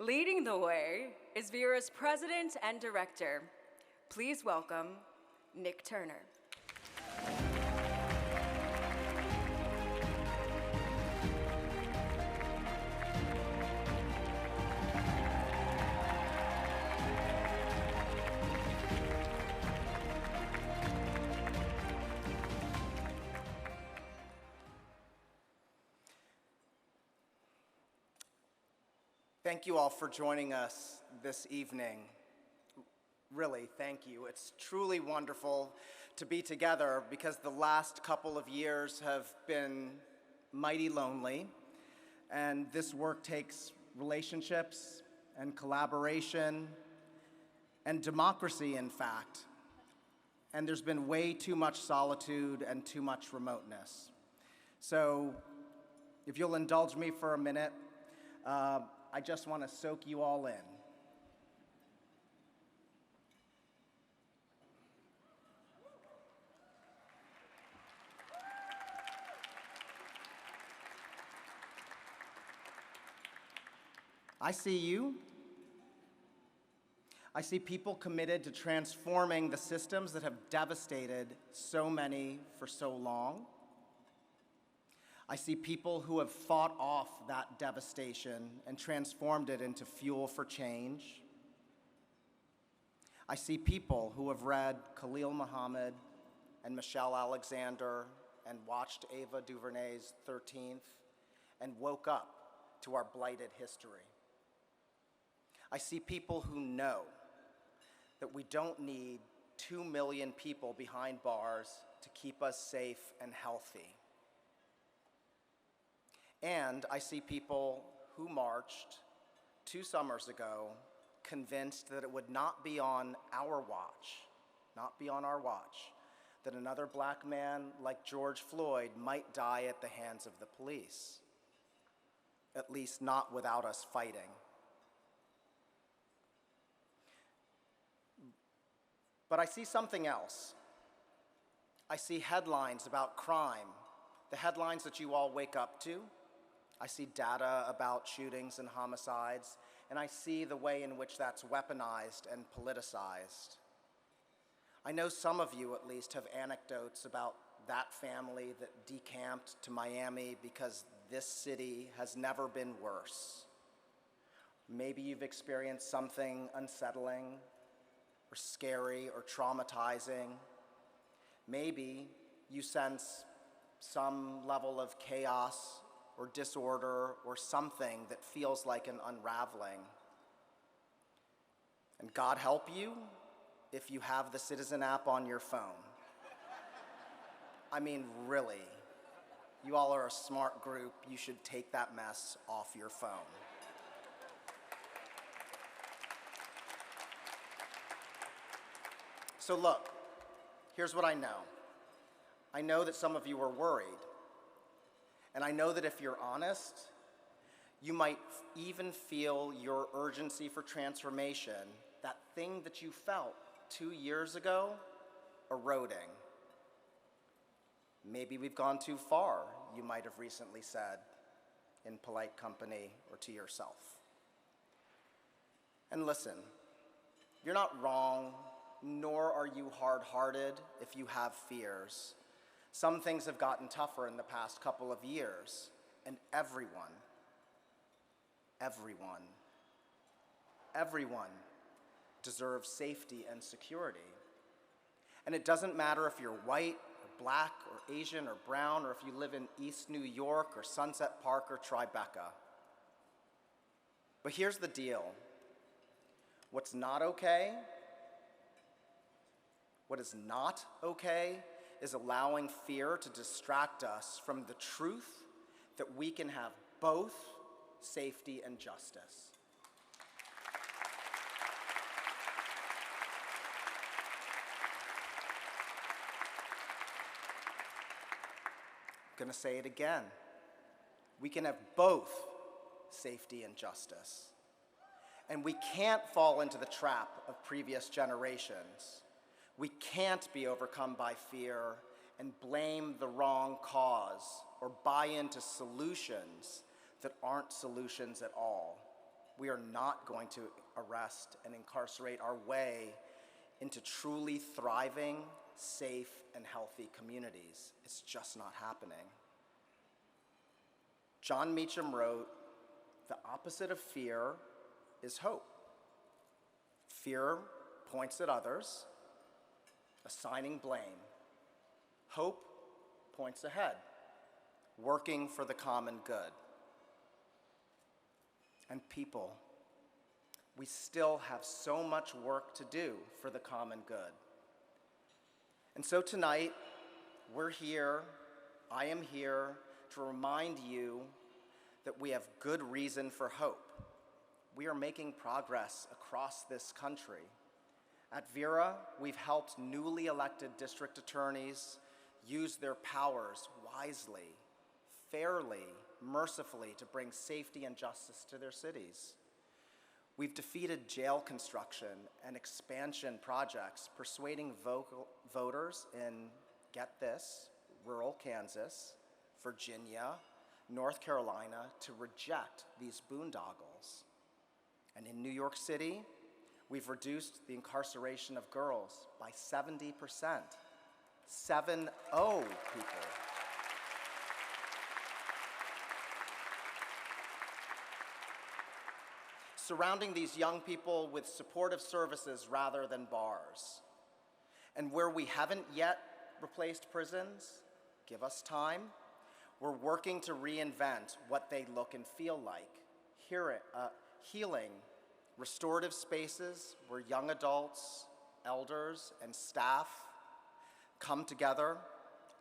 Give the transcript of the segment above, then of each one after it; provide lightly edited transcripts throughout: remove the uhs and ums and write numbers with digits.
Leading the way is Vera's president and director. Please welcome Nick Turner. Thank you all for joining us this evening. Really, thank you. It's truly wonderful to be together because the last couple of years have been mighty lonely, and this work takes relationships and collaboration and democracy, in fact. And there's been way too much solitude and too much remoteness. So if you'll indulge me for a minute, I just want to soak you all in. I see you. I see people committed to transforming the systems that have devastated so many for so long. I see people who have fought off that devastation and transformed it into fuel for change. I see people who have read Khalil Muhammad and Michelle Alexander and watched Ava DuVernay's 13th and woke up to our blighted history. I see people who know that we don't need 2 million people behind bars to keep us safe and healthy. And I see people who marched 2 summers ago convinced that it would not be on our watch, that another black man like George Floyd might die at the hands of the police, at least not without us fighting. But I see something else. I see headlines about crime, the headlines that you all wake up to. I see data about shootings and homicides, and I see the way in which that's weaponized and politicized. I know some of you, at least, have anecdotes about that family that decamped to Miami because this city has never been worse. Maybe you've experienced something unsettling or scary or traumatizing. Maybe you sense some level of chaos or disorder or something that feels like an unraveling. And God help you if you have the Citizen app on your phone. I mean, really, you all are a smart group. You should take that mess off your phone. So look, here's what I know. I know that some of you are worried. And I know that if you're honest, you might even feel your urgency for transformation, that thing that you felt 2 years ago, eroding. Maybe we've gone too far, you might have recently said in polite company or to yourself. And listen, you're not wrong, nor are you hard-hearted if you have fears. Some things have gotten tougher in the past couple of years, and everyone deserves safety and security. And it doesn't matter if you're white or black or Asian or brown, or if you live in East New York or Sunset Park or Tribeca. But here's the deal. What's not okay, what is not okay is allowing fear to distract us from the truth that we can have both safety and justice. I'm going to say it again. We can have both safety and justice. And we can't fall into the trap of previous generations. We can't be overcome by fear and blame the wrong cause or buy into solutions that aren't solutions at all. We are not going to arrest and incarcerate our way into truly thriving, safe, and healthy communities. It's just not happening. John Meacham wrote, "The opposite of fear is hope. Fear points at others, assigning blame. Hope points ahead, working for the common good." And people, we still have so much work to do for the common good. And so tonight, we're here, I am here to remind you that we have good reason for hope. We are making progress across this country. At Vera, we've helped newly elected district attorneys use their powers wisely, fairly, mercifully to bring safety and justice to their cities. We've defeated jail construction and expansion projects, persuading voters in, get this, rural Kansas, Virginia, North Carolina to reject these boondoggles. And in New York City, we've reduced the incarceration of girls by 70%. 7-0, people. Surrounding these young people with supportive services rather than bars. And where we haven't yet replaced prisons, give us time, we're working to reinvent what they look and feel like. Healing, restorative spaces where young adults, elders, and staff come together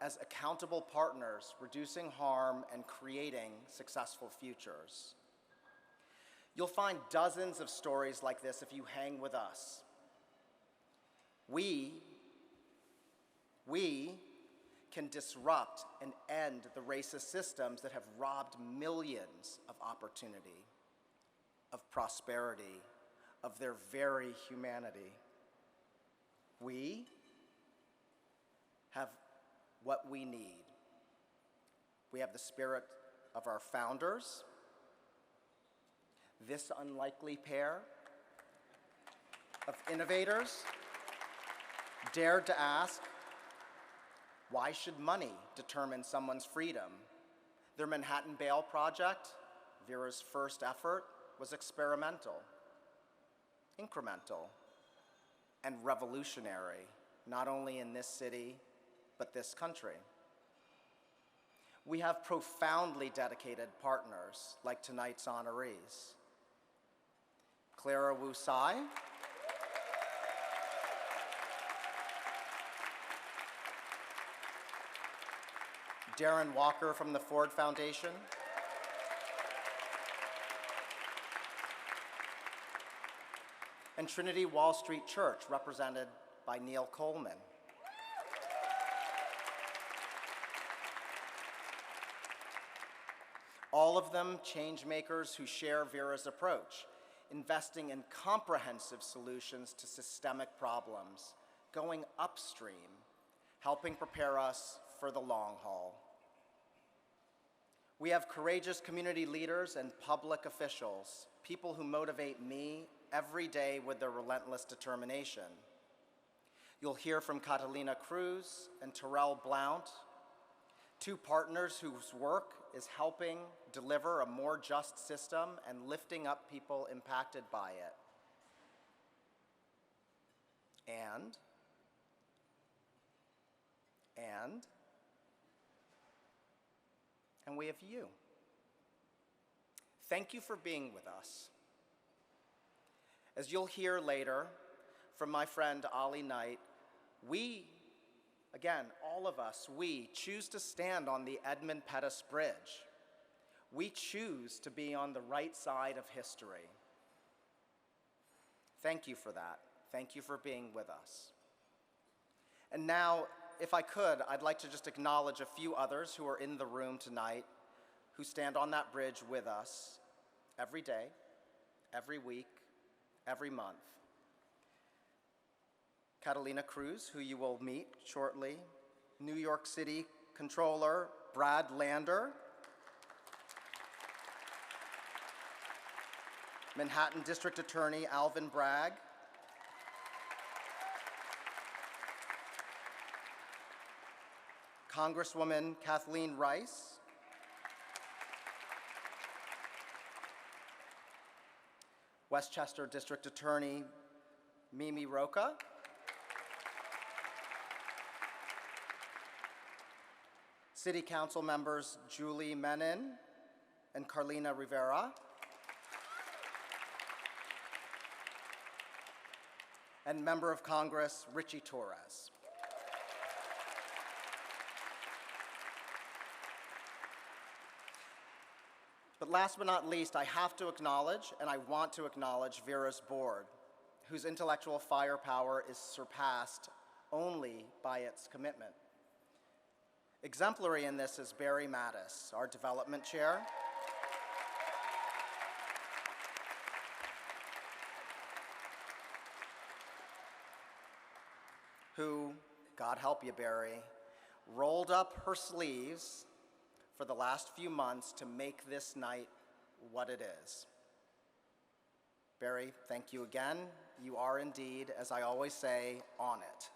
as accountable partners, reducing harm and creating successful futures. You'll find dozens of stories like this if you hang with us. We can disrupt and end the racist systems that have robbed millions of opportunity, of prosperity, of their very humanity. We have what we need. We have the spirit of our founders, this unlikely pair of innovators dared to ask, why should money determine someone's freedom? Their Manhattan Bail Project, Vera's first effort, was experimental, incremental, and revolutionary, not only in this city, but this country. We have profoundly dedicated partners like tonight's honorees. Clara Wu Tsai, Darren Walker from the Ford Foundation, and Trinity Wall Street Church, represented by Neil Coleman. All of them change makers who share Vera's approach, investing in comprehensive solutions to systemic problems, going upstream, helping prepare us for the long haul. We have courageous community leaders and public officials, people who motivate me every day with their relentless determination. You'll hear from Catalina Cruz and Terrell Blount, two partners whose work is helping deliver a more just system and lifting up people impacted by it. And we have you. Thank you for being with us. As you'll hear later from my friend Ollie Knight, we, again, all of us, we choose to stand on the Edmund Pettus Bridge. We choose to be on the right side of history. Thank you for that. Thank you for being with us. And now, if I could, I'd like to just acknowledge a few others who are in the room tonight who stand on that bridge with us every day, every week, every month. Catalina Cruz, who you will meet shortly, New York City Controller Brad Lander, Manhattan District Attorney Alvin Bragg, Congresswoman Kathleen Rice, Westchester District Attorney Mimi Roca, City Council members Julie Menin and Carlina Rivera, and Member of Congress Richie Torres. But last but not least, I have to acknowledge, and I want to acknowledge, Vera's board, whose intellectual firepower is surpassed only by its commitment. Exemplary in this is Barry Mattis, our development chair, who, God help you, Barry, rolled up her sleeves for the last few months to make this night what it is. Barry, thank you again. You are indeed, as I always say, on it.